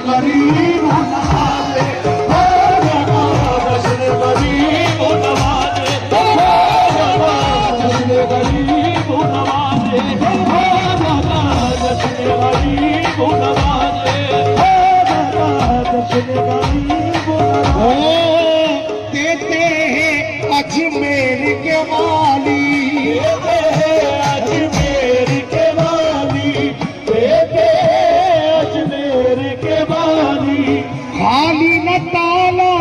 गरीब नवाजे, जश्न गरीब नवाजे, जश्न गरीब नवाजे, जश्न गरीब नवाजे, जश्न गरीब नवाजे। देते हैं अजमेर के वाली, देते हैं अजमेर के वाली, देते हैं अजमेर के वाली। खाली न ताला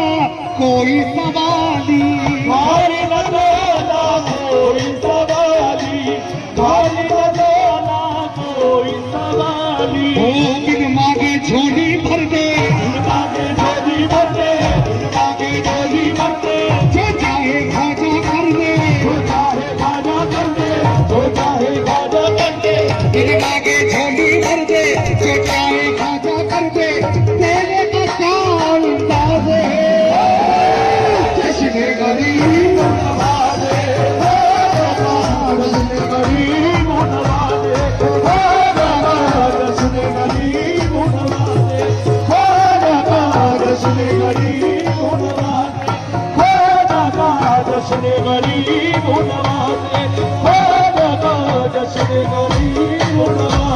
कोई सवाली, खाली न ताला कोई सवाली, खाली न ताला कोई सवाली। बिन मांगे झोली भर दे, बिन मांगे झोली भर दे, बिन मांगे झोली भर दे। जो चाहे खाजा कर दे, जो चाहे खाजा कर दे, जो चाहे खाजा कर दे। बिन मांगे झोली भर दे, जो चाहे खाजा कर दे। तेरे का क्या अंदाज है, जश्न गरीब नवाजे, जश्न गरीब नवाजे, जश्न गरीब नवाजे, जश्न गरीब नवाजे, जश्न गरीब नवाजे, जश्न गरीब नवाजे।